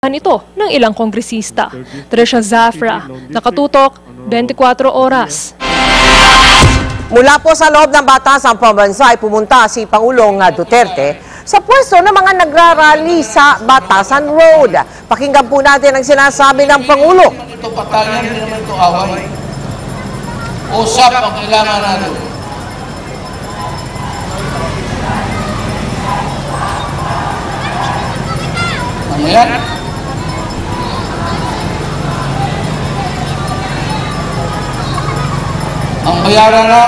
ito ng ilang kongresista. Trisha Zafra, nakatutok, 24 oras. Mula po sa loob ng Batasang Pambansa ay pumunta si Pangulong Duterte sa pwesto ng mga nagrarally sa Batasan Road. Pakinggan po natin ang sinasabi ng Pangulo. Ito patayan, hindi naman ito away. Usap ang kailangan natin. Ano yan? Ang bayaran na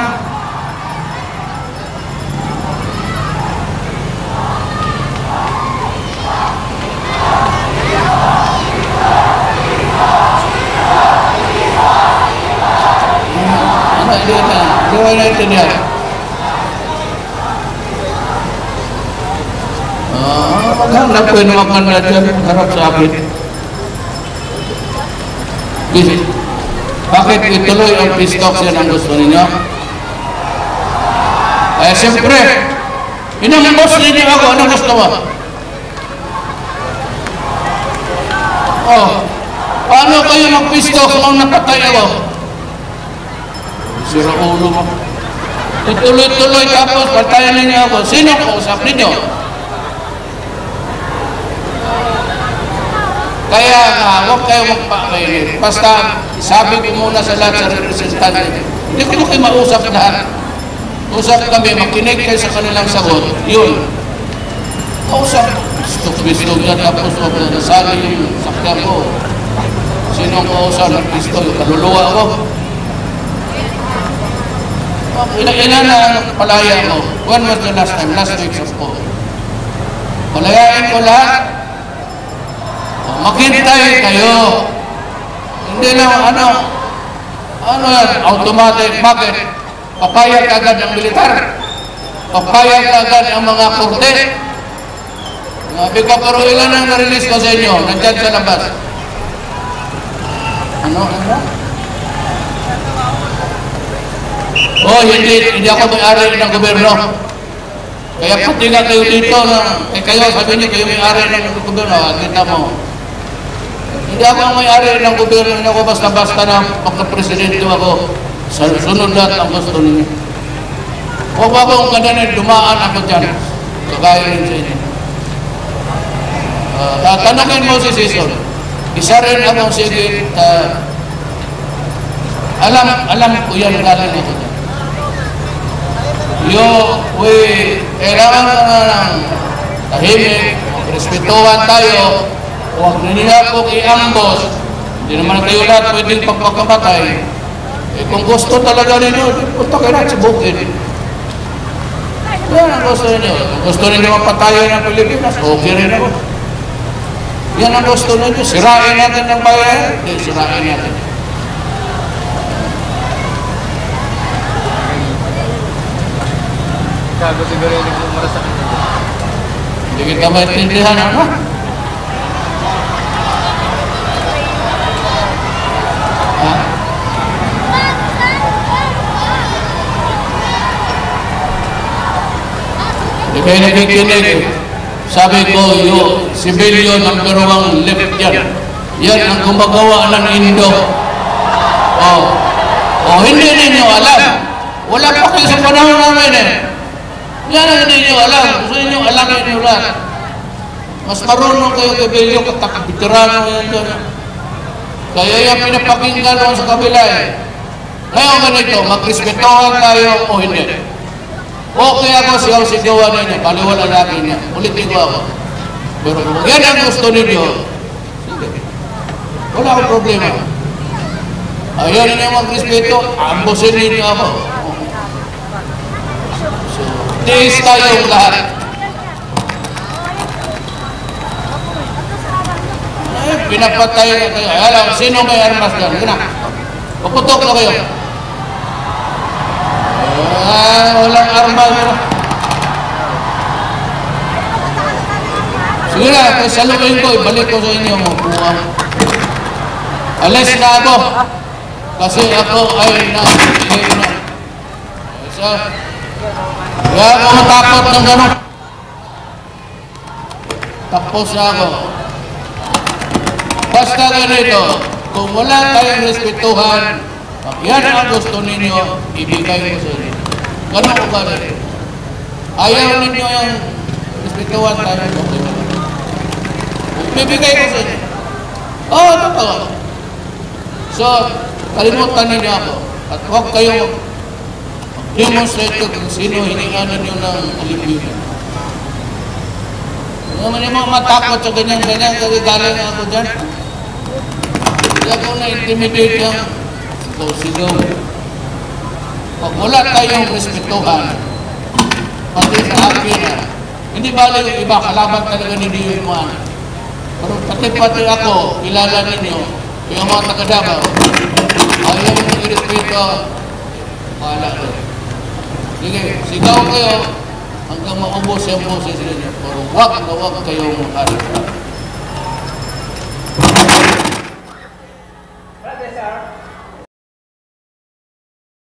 hindi ko naintindihan. Maghanap ko yung mga na dyan, harap sa akin. Bakit ituloy ang peace talks yan ang gusto ninyo? Eh, siyempre, inambos ninyo ako, anong gusto mo? Oh, paano kayo mag-peace talks kung napatay ako? Sira ulo mo. Tuloy-tuloy tapos patayan ninyo ako. Sino kausap ninyo? Kaya nga, huwag kayo magpakainit. Basta, sabi ko muna sa lahat sa representante, hindi ko kayo mausap lahat. Usap kami, makinig kayo sa kanilang sagot. Yun. Kausap. Bistog yan, tapos huwag na nasali yung sakyan ko. Sino ang kausap ng bistog? Kaluluwa ako. Ilan na palaya ko. When was the last time? Last week of po. Palayain ko lahat. Maghintay kayo. Hindi lang ano yan, automatic. Bakit? Papayag agad ang militar. Papayag agad ang mga korte. Sabi ko, pero ilan ang na-release ko sa inyo? Nandyan sa labas. Ano? Oh, hindi ako may-ari ng gobyerno. Kaya pati nga kayo dito, kayo sabi niyo, kayo may-ari ng gobyerno. Kita mo. Hindi ako may-ari ng gobyerno. Hindi ako basta-basta na pagka-presidente ako. Sunod lahat ang gusto ninyo. Huwag akong ganun, dumaan ako dyan. Kagaya rin sa inyo. Tatanungin mo si Sison. Isa rin akong sige. Alam ko yan galing ako dyan. Kailangan na ng tahimik, respetuhan tayo, huwag nila po i-ambos. Hindi naman kayo lahat pwedeng pagpapatay. Kung gusto talaga ninyo, punta kayo lahat sa bukid. Yan ang gusto ninyo. Kung gusto ninyo mapatayo ng Pilipinas, okay rin ako. Yan ang gusto ninyo. Sirain natin ng bayan. Hindi, sirain natin. Gago siguro yung nagmumura sa kanya. Hindi kita maintindihan, ano? Hindi kayo nakikinig. Sabi ko, yung civilian ang garawang left yan. Yan ang gumagawa ng Indo. Hindi ninyo alam. Wala pa kayo sa panahon namin eh. Yan ang hindi nyo alam. Gusto nyo alamin nyo lahat. Mas marunong kayo kabilyo, katakabiterano yan doon. Kaya yung pinapakinggan mo sa kabila eh. Ngayon ganito, magrespetuhan tayo o hindi. Okay ako sigaw-sigawan ninyo, baliwala natin yan. Ulitin ko ako. Pero kung yan ang gusto ninyo, wala akong problema. Ayaw ninyo magrespeto, ambusin ninyo ako. Tiis tayong lahat. Pinapatay na kayo. Alam, sino may armas dyan? Yun na. Puputok na kayo. Walang armas. Sige na, salukin ko. Ibalik ko sa inyo mo. Alis na ako. Kasi ako ay kaya ako matakot ng gano'n. Tapos na ako. basta ganito, kung wala tayong respetuhan, pag yan ang gusto ninyo, ibigay ko sa inyo. Ganun ko ba rin? Ayaw ninyo yung respetuhan tayo. Ibibigay ko sa inyo. Oo, totoo. So, kalimutan ninyo ako. At huwag kayong demonstrate kung sino hininganan nyo ng alipin. Naman yung mga matakot sa ganyan-ganyan, kasi galing ako dyan. Hindi ako na-intimidate yung sigaw. Pag wala tayong respetuhan, pati sa akin, hindi bali yung iba, kalaban talaga ni Dio Juan. Pero pati ako, kilala ninyo, yung mga taga-Davao, ayaw yung irespeto, wala ko. Sige, sigaw kayo, hanggang maubos yung boses ninyo. Pero huwag na huwag kayong arip.